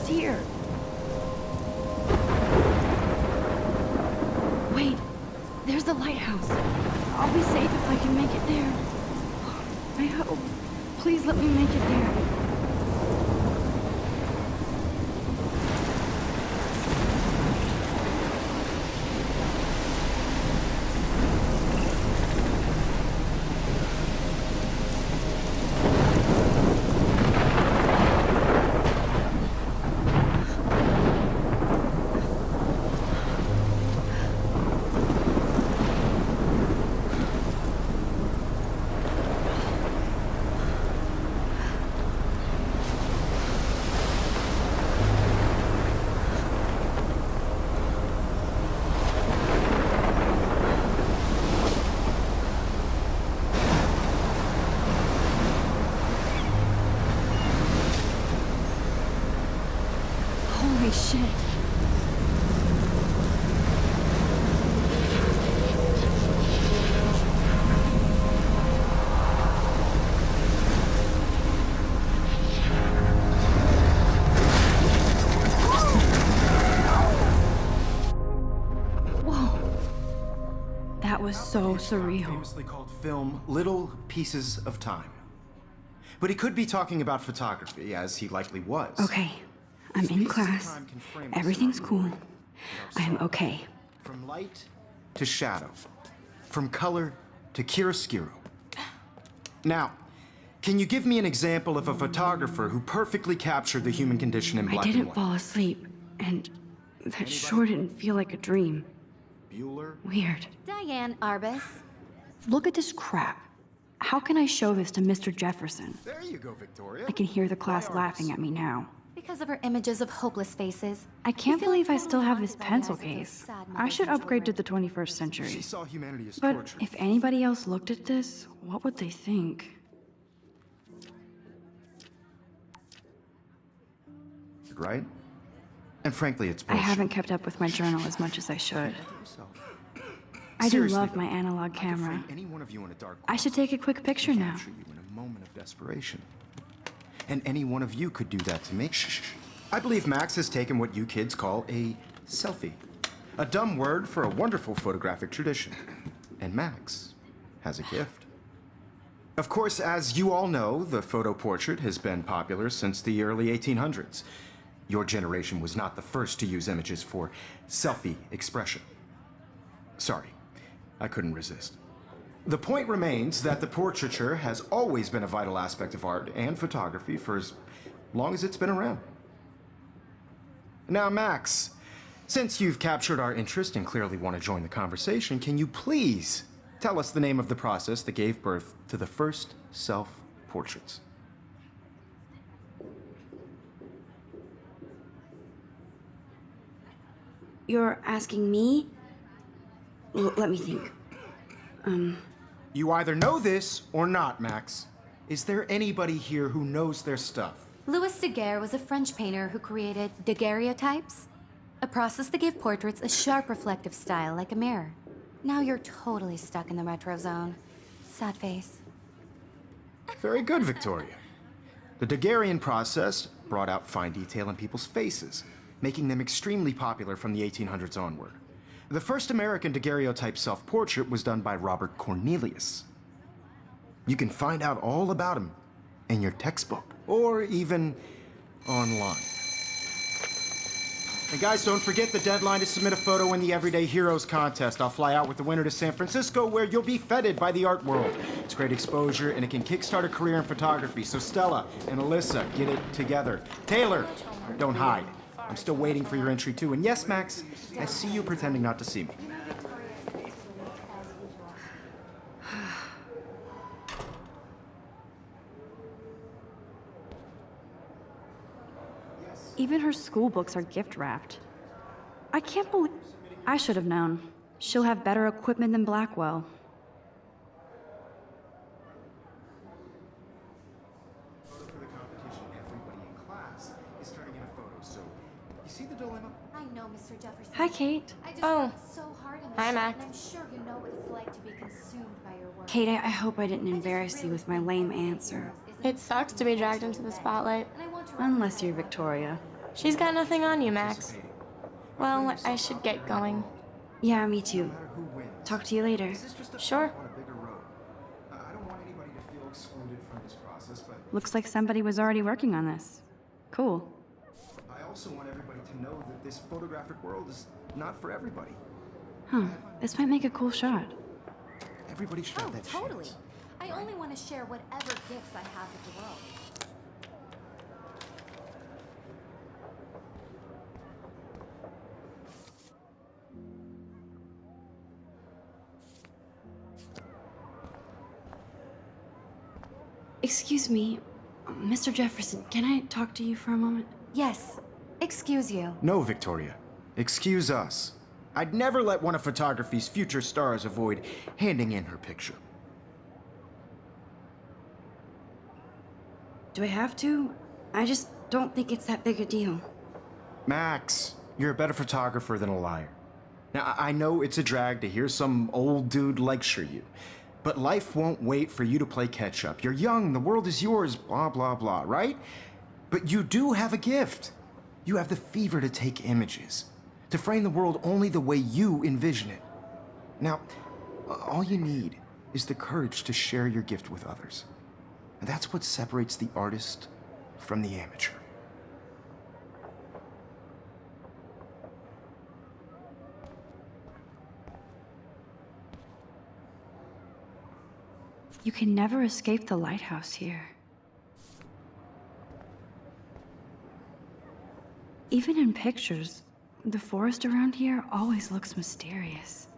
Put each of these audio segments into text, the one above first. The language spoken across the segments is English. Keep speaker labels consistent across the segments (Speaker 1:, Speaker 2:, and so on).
Speaker 1: Here. Wait, there's the lighthouse. I'll be safe if I can make it there. I hope. Please let me make it there. Holy shit. Whoa. That was so surreal.
Speaker 2: Famously called film Little Pieces of Time. But he could be talking about photography, as he likely was.
Speaker 1: Okay. I'm in class. Everything's cool. I am okay.
Speaker 2: From light to shadow. From color to chiaroscuro. Now, can you give me an example of a photographer who perfectly captured the human condition in black and white?
Speaker 1: I didn't fall asleep, and that sure didn't feel like a dream.
Speaker 2: Bueller?
Speaker 1: Weird.
Speaker 3: Diane Arbus.
Speaker 1: Look at this crap. How can I show this to Mr. Jefferson?
Speaker 2: There you go, Victoria.
Speaker 1: I can hear the class laughing at me now.
Speaker 3: Because of her images of hopeless faces.
Speaker 1: I can't believe I still have this pencil case. I should upgrade to the 21st century.
Speaker 2: She saw humanity as
Speaker 1: But
Speaker 2: torture.
Speaker 1: if anybody else looked at this, what would they think?
Speaker 2: Right? And frankly, it's
Speaker 1: I
Speaker 2: bullshit.
Speaker 1: haven't kept up with my journal as much as I should. I do
Speaker 2: Seriously,
Speaker 1: love my
Speaker 2: though,
Speaker 1: analog
Speaker 2: I could
Speaker 1: camera.
Speaker 2: frame any one of you in a dark
Speaker 1: I should take a quick picture now.
Speaker 2: capture you in a moment of desperation. And any one of you could do that to me. Shh. I believe Max has taken what you kids call a selfie. A dumb word for a wonderful photographic tradition. And Max has a gift. Of course, as you all know, the photo portrait has been popular since the early 1800s. Your generation was not the first to use images for selfie expression. Sorry, I couldn't resist. The point remains that the portraiture has always been a vital aspect of art and photography for as long as it's been around. Now, Max, since you've captured our interest and clearly want to join the conversation, can you please tell us the name of the process that gave birth to the first self-portraits?
Speaker 4: You're asking me? Let me think.
Speaker 2: You either know this or not, Max. Is there anybody here who knows their stuff?
Speaker 3: Louis Daguerre was a French painter who created daguerreotypes, a process that gave portraits a sharp reflective style like a mirror. Now you're totally stuck in the retro zone. Sad face.
Speaker 2: Very good, Victoria. The Daguerrean process brought out fine detail in people's faces, making them extremely popular from the 1800s onward. The first American daguerreotype self-portrait was done by Robert Cornelius. You can find out all about him in your textbook, or even online. And guys, don't forget the deadline to submit a photo in the Everyday Heroes contest. I'll fly out with the winner to San Francisco, where you'll be feted by the art world. It's great exposure, and it can kickstart a career in photography. So Stella and Alyssa, get it together. Taylor, don't hide. I'm still waiting for your entry too. And yes, Max, I see you pretending not to see me.
Speaker 5: Even her school books are gift wrapped. I can't believe... I should have known. She'll have better equipment than Blackwell.
Speaker 2: For the competition, everybody in class is turning in a photo, so you see the dilemma?
Speaker 3: I know, Mr. Jefferson.
Speaker 5: Hi, Kate.
Speaker 3: I just
Speaker 6: Oh.
Speaker 3: worked so hard on this
Speaker 6: Hi,
Speaker 3: shot,
Speaker 6: Max.
Speaker 3: and I'm sure you know what it's like to be consumed by your work.
Speaker 4: Kate, I hope I didn't embarrass you with my lame answer.
Speaker 6: It sucks to be dragged into the spotlight.
Speaker 3: And I want to
Speaker 4: Unless you're Victoria.
Speaker 6: She's got nothing on you, Max. Well, I should get going.
Speaker 4: Yeah, me too.
Speaker 2: No matter who wins.
Speaker 4: Talk to you later.
Speaker 2: This is just a
Speaker 6: Sure.
Speaker 2: step on a bigger road. I don't want anybody to feel excluded from this process, but
Speaker 5: Looks like somebody was already working on this. Cool.
Speaker 2: I also want everybody to know that this photographic world is not for everybody.
Speaker 5: Huh. This might make a cool shot.
Speaker 2: Everybody should have
Speaker 3: Oh,
Speaker 2: that
Speaker 3: totally.
Speaker 2: chance.
Speaker 3: I only want to share whatever gifts I have with the world.
Speaker 4: Excuse me, Mr. Jefferson, can I talk to you for a moment?
Speaker 3: Yes. Excuse you.
Speaker 2: No, Victoria. Excuse us. I'd never let one of photography's future stars avoid handing in her picture.
Speaker 4: Do I have to? I just don't think it's that big a deal.
Speaker 2: Max, you're a better photographer than a liar. Now, I know it's a drag to hear some old dude lecture you, but life won't wait for you to play catch up. You're young, the world is yours, blah, blah, blah, right? But you do have a gift. You have the fever to take images, to frame the world only the way you envision it. Now, all you need is the courage to share your gift with others. And that's what separates the artist from the amateur.
Speaker 5: You can never escape the lighthouse here. Even in pictures, the forest around here always looks mysterious.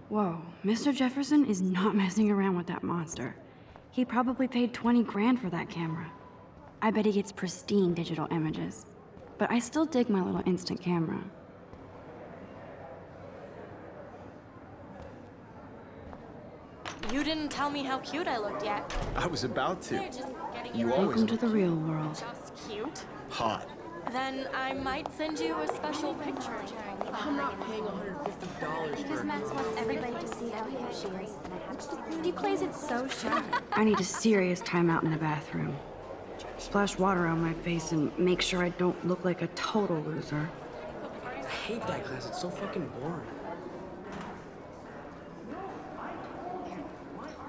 Speaker 5: Whoa, Mr. Jefferson is not messing around with that monster. He probably paid 20 grand for that camera. I bet he gets pristine digital images. But I still dig my little instant camera.
Speaker 6: You didn't tell me how cute I looked yet.
Speaker 2: I was about to.
Speaker 6: You're just getting
Speaker 2: You
Speaker 6: your
Speaker 2: always
Speaker 5: Welcome to the real world.
Speaker 6: just cute.
Speaker 2: hot.
Speaker 6: Then I might send you a special picture.
Speaker 7: I'm not paying $150
Speaker 3: Because
Speaker 7: for
Speaker 3: Max wants everybody to see how hip she is, and I have to. He plays it so shy.
Speaker 5: I need a serious timeout in the bathroom. Splash water on my face and make sure I don't look like a total loser.
Speaker 7: I hate that class. It's so fucking boring.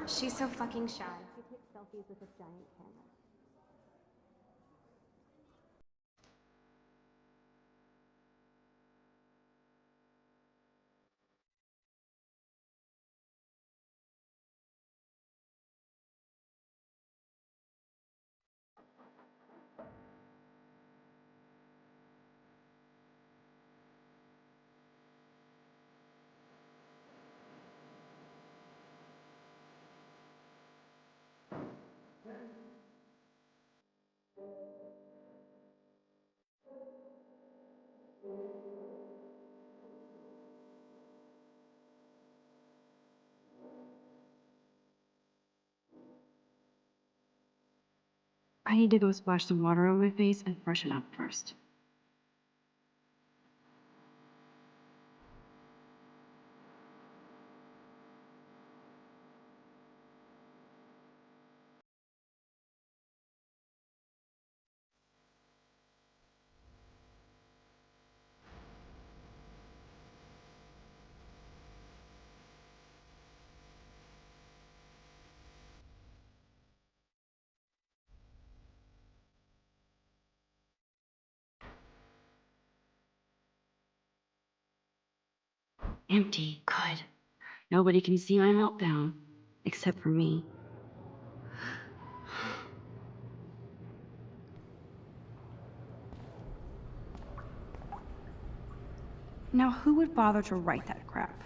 Speaker 3: She's so fucking shy. She takes selfies with a giant camera.
Speaker 5: I need to go splash some water on my face and freshen up first. Empty. Good. Nobody can see my meltdown, except for me. Now, who would bother to write that crap?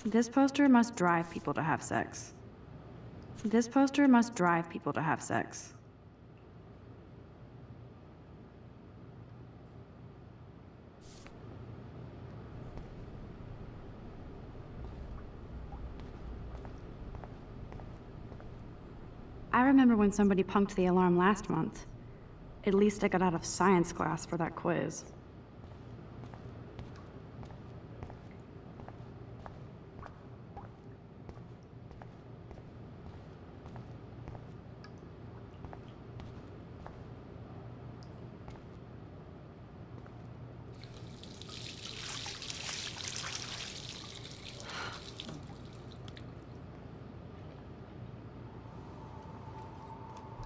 Speaker 5: This poster must drive people to have sex. This poster must drive people to have sex. I remember when somebody punked the alarm last month. At least I got out of science class for that quiz.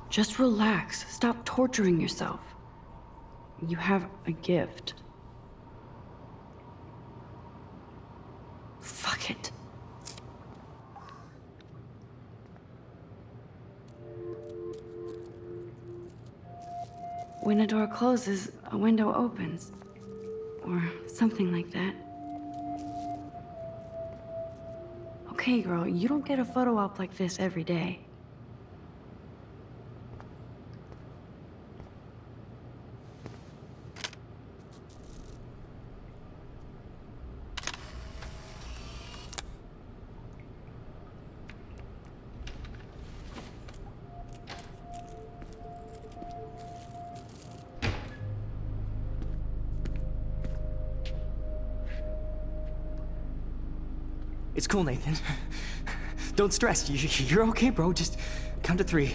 Speaker 5: Just relax. Stop torturing yourself. You have a gift. Fuck it. When a door closes, a window opens. Or something like that. Okay, girl, you don't get a photo op like this every day.
Speaker 7: It's cool, Nathan. Don't stress. You're okay, bro. Just count to 3.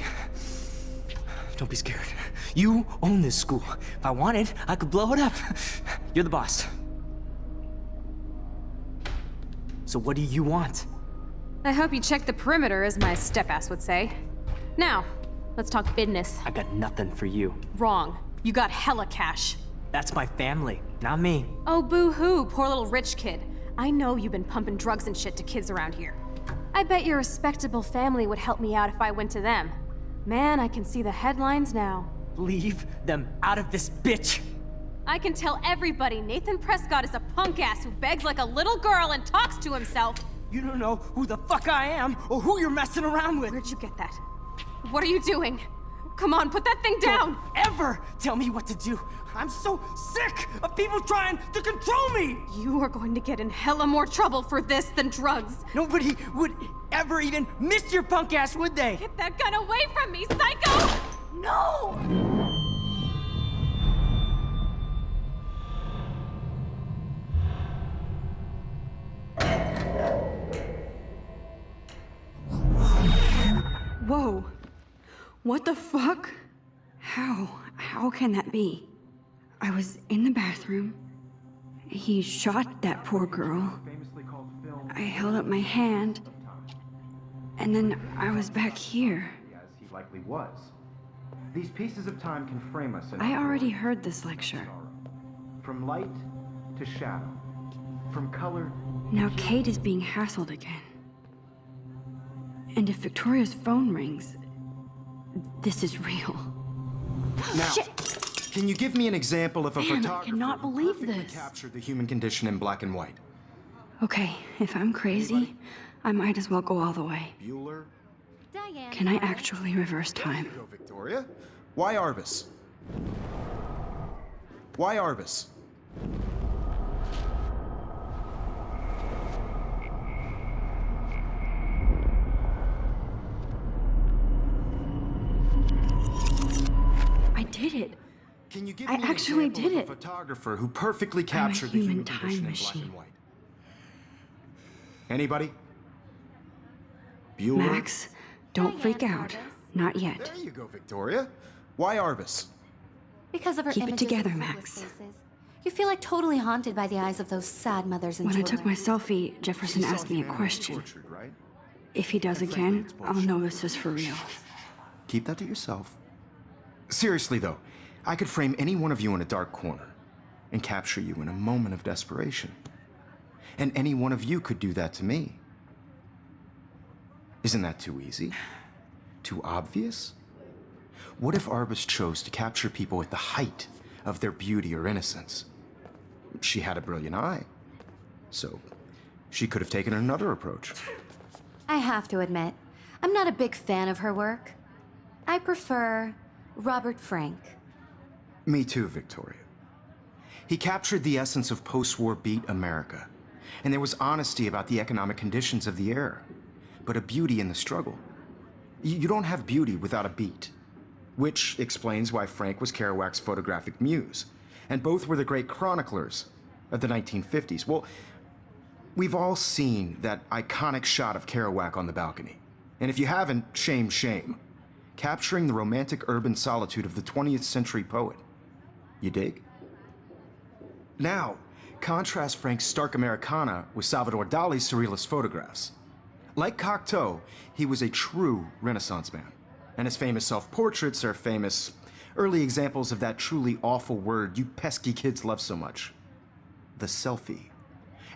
Speaker 7: Don't be scared. You own this school. If I wanted, I could blow it up. You're the boss. So what do you want?
Speaker 8: I hope you checked the perimeter, as my step-ass would say. Now, let's talk business.
Speaker 7: I got nothing for you.
Speaker 8: Wrong. You got hella cash.
Speaker 7: That's my family, not me.
Speaker 8: Oh, boo-hoo, poor little rich kid. I know you've been pumping drugs and shit to kids around here. I bet your respectable family would help me out if I went to them. Man, I can see the headlines now.
Speaker 7: Leave them out of this bitch!
Speaker 8: I can tell everybody Nathan Prescott is a punk ass who begs like a little girl and talks to himself.
Speaker 7: You don't know who the fuck I am or who you're messing around with.
Speaker 8: Where'd you get that? What are you doing? Come on, put that thing down!
Speaker 7: Don't ever tell me what to do. I'm so sick of people trying to control me!
Speaker 8: You are going to get in hella more trouble for this than drugs.
Speaker 7: Nobody would ever even miss your punk ass, would they?
Speaker 8: Get that gun away from me, psycho! No!
Speaker 5: Whoa. What the fuck? How can that be? I was in the bathroom. He shot that poor girl. I held up my hand. And then I was back here.
Speaker 2: As he likely was. These pieces of time can frame us in
Speaker 5: I already heard this lecture.
Speaker 2: from light to shadow, from color.
Speaker 5: Now Kate is being hassled again. And if Victoria's phone rings, this is real.
Speaker 2: Now,
Speaker 5: Shit!
Speaker 2: can you give me an example of a
Speaker 5: Damn, I
Speaker 2: photographer
Speaker 5: cannot
Speaker 2: who
Speaker 5: believe
Speaker 2: perfectly
Speaker 5: this.
Speaker 2: captured the human condition in black and white?
Speaker 5: Okay, if I'm crazy, I might as well go all the way.
Speaker 2: Bueller?
Speaker 3: Diane.
Speaker 5: Can I actually reverse time?
Speaker 2: Go, Victoria. Why Arbus? Why Arbus?
Speaker 5: did it.
Speaker 2: Can you give
Speaker 5: I
Speaker 2: me an
Speaker 5: actually
Speaker 2: example
Speaker 5: did
Speaker 2: of
Speaker 5: it.
Speaker 2: a photographer who perfectly
Speaker 5: I'm a
Speaker 2: captured the
Speaker 5: human
Speaker 2: human condition
Speaker 5: time
Speaker 2: in black
Speaker 5: machine.
Speaker 2: and white? Anybody? Bueller?
Speaker 5: Max, don't freak out. Not yet.
Speaker 2: There you go, Victoria. Why Arbus?
Speaker 3: Because of her
Speaker 5: Keep it
Speaker 3: images
Speaker 5: together,
Speaker 3: of hopeless
Speaker 5: Max.
Speaker 3: faces. You feel like totally haunted by the eyes of those sad mothers and
Speaker 5: When I
Speaker 3: children.
Speaker 5: took my selfie, Jefferson
Speaker 2: You saw
Speaker 5: asked me a
Speaker 2: humanity
Speaker 5: question.
Speaker 2: tortured, right?
Speaker 5: If he does
Speaker 2: And frankly,
Speaker 5: again,
Speaker 2: it's
Speaker 5: I'll
Speaker 2: bullshit.
Speaker 5: know this is for real.
Speaker 2: Keep that to yourself. Seriously, though, I could frame any one of you in a dark corner and capture you in a moment of desperation. And any one of you could do that to me. Isn't that too easy? Too obvious? What if Arbus chose to capture people at the height of their beauty or innocence? She had a brilliant eye, so she could have taken another approach.
Speaker 3: I have to admit, I'm not a big fan of her work. I prefer Robert Frank.
Speaker 2: Me too, Victoria. He captured the essence of post-war beat America, and there was honesty about the economic conditions of the era, but a beauty in the struggle. You don't have beauty without a beat, which explains why Frank was Kerouac's photographic muse, and both were the great chroniclers of the 1950s. Well, we've all seen that iconic shot of Kerouac on the balcony, and if you haven't, shame, shame. Capturing the romantic urban solitude of the 20th century poet. You dig? Now, contrast Frank's stark Americana with Salvador Dali's surrealist photographs. Like Cocteau, he was a true Renaissance man, and his famous self-portraits are famous early examples of that truly awful word you pesky kids love so much. The selfie.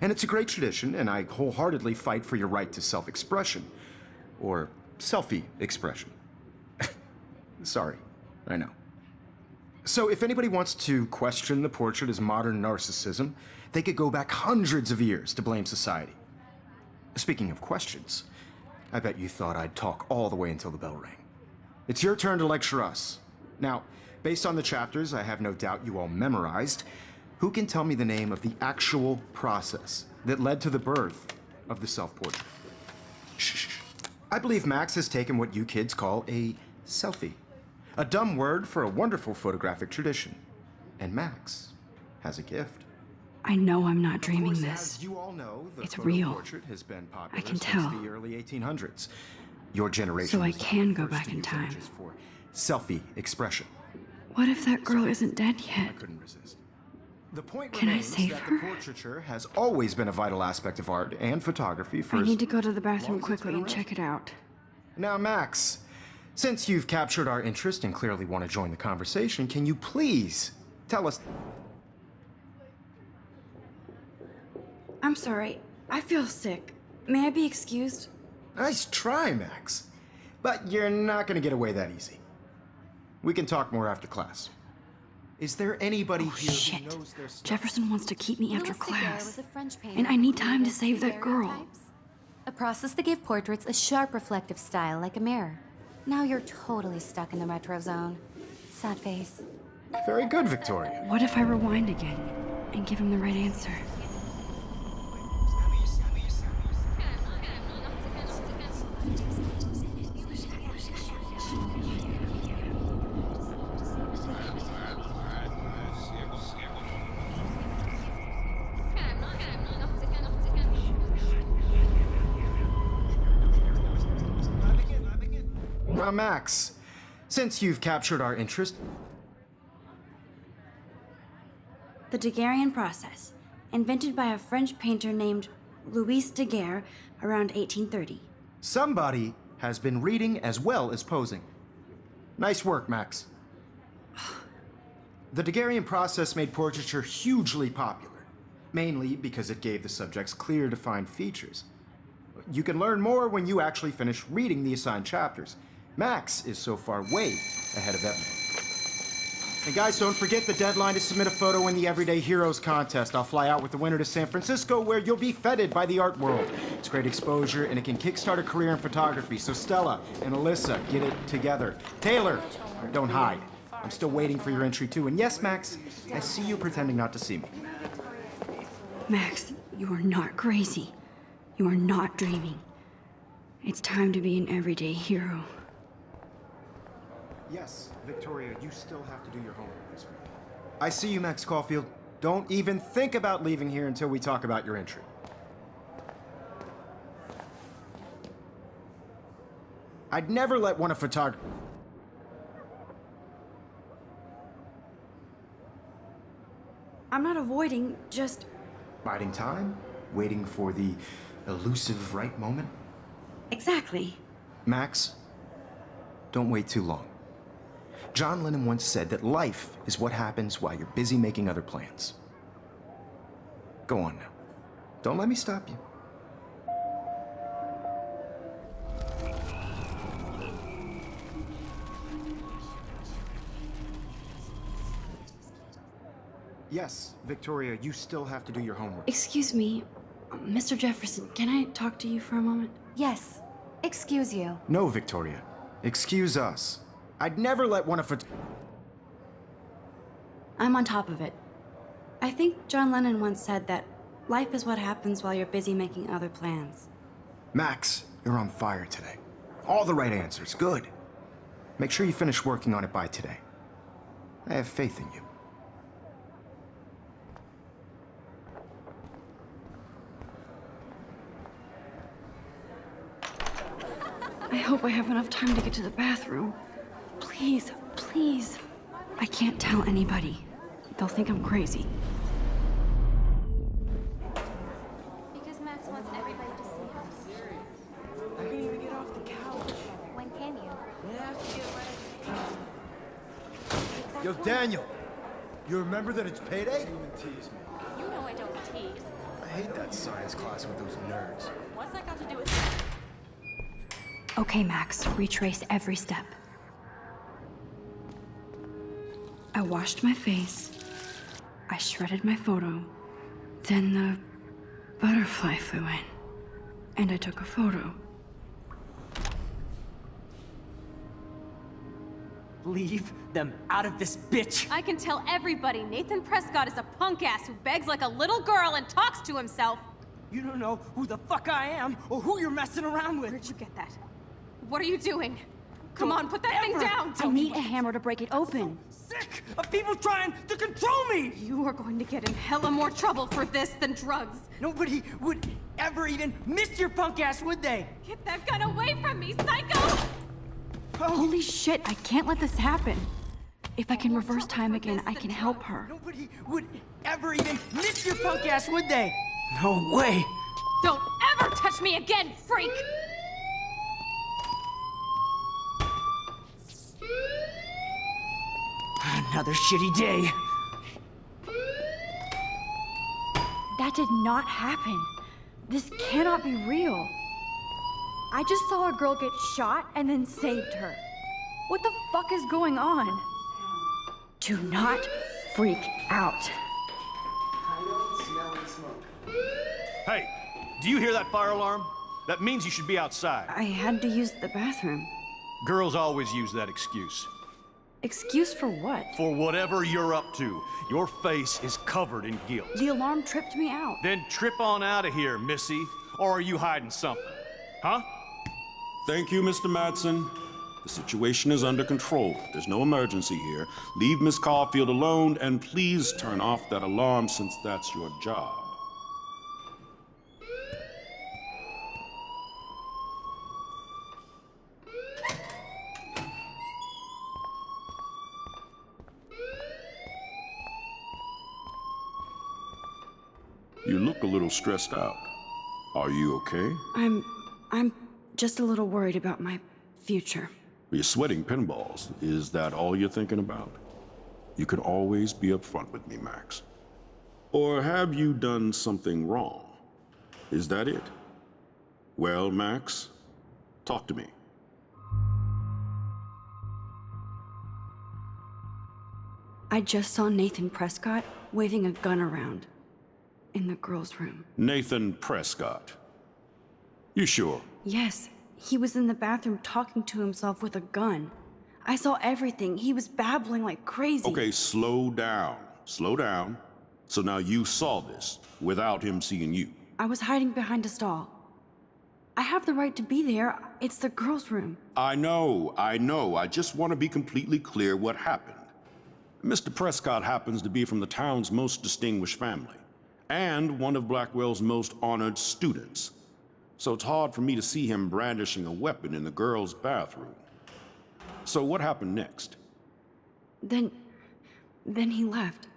Speaker 2: And it's a great tradition, and I wholeheartedly fight for your right to self-expression. Or selfie expression. Sorry, I know. So if anybody wants to question the portrait as modern narcissism, they could go back hundreds of years to blame society. Speaking of questions, I bet you thought I'd talk all the way until the bell rang. It's your turn to lecture us. Now, based on the chapters I have no doubt you all memorized, who can tell me the name of the actual process that led to the birth of the self-portrait? Shh. I believe Max has taken what you kids call a selfie. A dumb word for a wonderful photographic tradition. And Max has a gift.
Speaker 5: I know I'm not dreaming
Speaker 2: Of course,
Speaker 5: this.
Speaker 2: as you all know, the
Speaker 5: It's
Speaker 2: photo
Speaker 5: real.
Speaker 2: portrait has been popular
Speaker 5: I can
Speaker 2: since
Speaker 5: tell.
Speaker 2: the early 1800s. Your generation
Speaker 5: So I
Speaker 2: was not
Speaker 5: can
Speaker 2: the
Speaker 5: go
Speaker 2: first
Speaker 5: back
Speaker 2: to
Speaker 5: in
Speaker 2: use
Speaker 5: time.
Speaker 2: images for selfie expression.
Speaker 5: What if that girl isn't dead
Speaker 2: I
Speaker 5: yet?
Speaker 2: couldn't resist. The point
Speaker 5: Can I
Speaker 2: remains
Speaker 5: save
Speaker 2: that
Speaker 5: her?
Speaker 2: the portraiture has always been a vital aspect of art and photography for
Speaker 5: I
Speaker 2: as
Speaker 5: need to go to the
Speaker 2: long
Speaker 5: bathroom
Speaker 2: as it's
Speaker 5: quickly
Speaker 2: been
Speaker 5: and
Speaker 2: around.
Speaker 5: check it out.
Speaker 2: Now, Max, since you've captured our interest and clearly want to join the conversation, can you please tell us...
Speaker 4: I'm sorry. I feel sick. May I be excused?
Speaker 2: Nice try, Max. But you're not going to get away that easy. We can talk more after class. Is there anybody here
Speaker 5: Shit.
Speaker 2: who knows their stuff?
Speaker 5: Jefferson wants to keep me after
Speaker 3: Louis Daguerre
Speaker 5: class.
Speaker 3: was a French painter
Speaker 5: And I
Speaker 3: who
Speaker 5: need time to
Speaker 3: created
Speaker 5: save that girl.
Speaker 3: daguerreotypes, a process that gave portraits a sharp reflective style like a mirror. Now you're totally stuck in the retro zone. Sad face.
Speaker 2: Very good, Victoria.
Speaker 5: What if I rewind again and give him the right answer?
Speaker 2: Now, Max, since you've captured our interest,
Speaker 4: The Daguerrean process, invented by a French painter named Louis Daguerre around 1830.
Speaker 2: somebody has been reading as well as posing. Nice work, Max. The Daguerrean process made portraiture hugely popular, mainly because it gave the subjects clear, defined features. You can learn more when you actually finish reading the assigned chapters. Max is so far way ahead of everyone. And guys, don't forget the deadline to submit a photo in the Everyday Heroes contest. I'll fly out with the winner to San Francisco, where you'll be feted by the art world. It's great exposure, and it can kickstart a career in photography. So Stella and Alyssa, get it together. Taylor, don't hide. I'm still waiting for your entry too. And yes, Max, I see you pretending not to see me.
Speaker 5: Max, you are not crazy. You are not dreaming. It's time to be an everyday hero.
Speaker 2: Yes, Victoria, you still have to do your homework this week. I see you, Max Caulfield. Don't even think about leaving here until we talk about your entry. I'd never let one of photography.
Speaker 4: I'm not avoiding, just...
Speaker 2: Biding time? Waiting for the elusive right moment?
Speaker 4: Exactly.
Speaker 2: Max, don't wait too long. John Lennon once said that life is what happens while you're busy making other plans. Go on now. Don't let me stop you. Yes, Victoria, you still have to do your homework.
Speaker 5: Excuse me, Mr. Jefferson, can I talk to you for a moment?
Speaker 3: Yes. Excuse you.
Speaker 2: No, Victoria. Excuse us. I'd never let one of
Speaker 4: I'm on top of it. I think John Lennon once said that life is what happens while you're busy making other plans.
Speaker 2: Max, you're on fire today. All the right answers. Good. Make sure you finish working on it by today. I have faith in you.
Speaker 5: I hope I have enough time to get to the bathroom. Please, please. I can't tell anybody. They'll think I'm crazy.
Speaker 3: Because Max wants everybody to see him.
Speaker 7: I can't even get off the couch.
Speaker 3: When can you?
Speaker 2: Yo, Daniel, you remember that it's payday?
Speaker 6: You know I don't tease.
Speaker 2: I hate that science class with those nerds.
Speaker 6: What's that got to do with that?
Speaker 5: Okay, Max, retrace every step. I washed my face. I shredded my photo. Then the butterfly flew in. And I took a photo.
Speaker 7: Leave them out of this bitch!
Speaker 8: I can tell everybody Nathan Prescott is a punk ass who begs like a little girl and talks to himself.
Speaker 7: You don't know who the fuck I am or who you're messing around with.
Speaker 8: Where'd you get that? What are you doing? Come on, put that thing down!
Speaker 5: I need a hammer to break it open.
Speaker 7: Sick of people trying to control me!
Speaker 8: You are going to get in hella more trouble for this than drugs.
Speaker 7: Nobody would ever even miss your punk ass, would they?
Speaker 8: Get that gun away from me, psycho!
Speaker 5: Holy shit, I can't let this happen. If I can reverse time again, I can help her.
Speaker 7: Nobody would ever even miss your punk ass, would they? No way!
Speaker 8: Don't ever touch me again, freak!
Speaker 7: Another shitty day.
Speaker 5: That did not happen. This cannot be real. I just saw a girl get shot and then saved her. What the fuck is going on? Do not freak out.
Speaker 9: Hey, do you hear that fire alarm? That means you should be outside.
Speaker 5: I had to use the bathroom.
Speaker 9: Girls always use that excuse.
Speaker 5: Excuse for what?
Speaker 9: For whatever you're up to, your face is covered in guilt.
Speaker 5: The alarm tripped me out.
Speaker 9: Then trip on out of here, Missy. Or are you hiding something? Huh?
Speaker 10: Thank you, Mr. Madsen. The situation is under control. There's no emergency here. Leave Miss Caulfield alone, and please turn off that alarm since that's your job. You look a little stressed out. Are you okay?
Speaker 5: I'm just a little worried about my future.
Speaker 10: You're sweating pinballs. Is that all you're thinking about? You can always be upfront with me, Max. Or have you done something wrong? Is that it? Well, Max, talk to me.
Speaker 5: I just saw Nathan Prescott waving a gun around in the girls' room.
Speaker 10: Nathan Prescott. You sure?
Speaker 5: Yes, he was in the bathroom talking to himself with a gun. I saw everything. He was babbling like crazy.
Speaker 10: Okay, slow down. Slow down. So now you saw this without him seeing you.
Speaker 5: I was hiding behind a stall. I have the right to be there. It's the girls' room.
Speaker 10: I know. I just want to be completely clear what happened. Mr. Prescott happens to be from the town's most distinguished family, and one of Blackwell's most honored students. So it's hard for me to see him brandishing a weapon in the girls' bathroom. So what happened next?
Speaker 5: Then he left.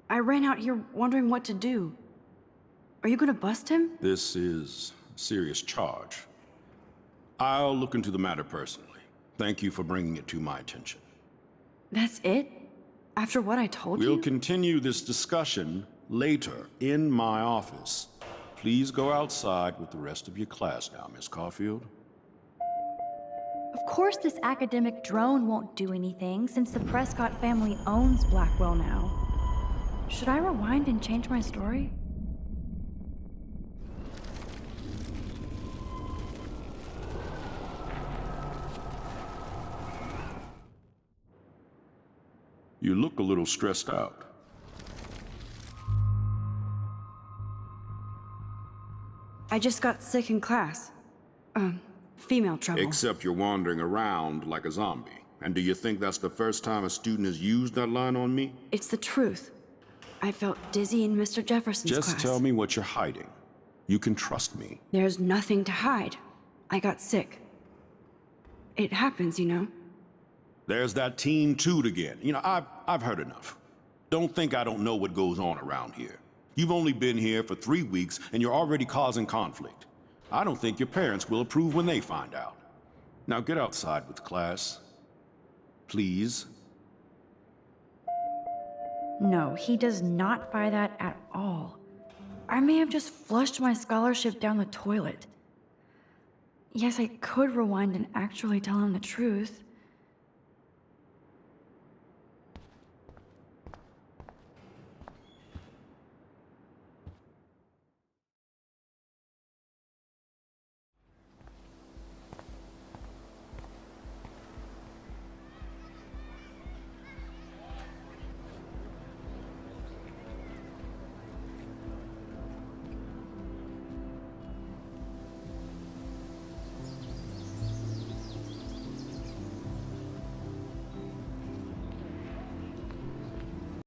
Speaker 5: I ran out here wondering what to do. Are you gonna bust him?
Speaker 10: This is a serious charge. I'll look into the matter personally. Thank you for bringing it to my attention.
Speaker 5: That's it? After what I told you?
Speaker 10: We'll continue this discussion later in my office. Please go outside with the rest of your class now, Miss Caulfield.
Speaker 11: Of course this academic drone won't do anything since the Prescott family owns Blackwell now.
Speaker 5: Should I rewind and change my story?
Speaker 10: You look a little stressed out.
Speaker 5: I just got sick in class. Female trouble.
Speaker 10: Except you're wandering around like a zombie. And do you think that's the first time a student has used that line on me?
Speaker 5: It's the truth. I felt dizzy in Mr. Jefferson's class.
Speaker 10: Just tell me what you're hiding. You can trust me.
Speaker 5: There's nothing to hide. I got sick. It happens, you know.
Speaker 10: There's that Team Toot again. You know, I've heard enough. Don't think I don't know what goes on around here. You've only been here for 3 weeks and you're already causing conflict. I don't think your parents will approve when they find out. Now get outside with class. Please.
Speaker 11: No, he does not buy that at all. I may have just flushed my scholarship down the toilet.
Speaker 5: Yes, I could rewind and actually tell him the truth.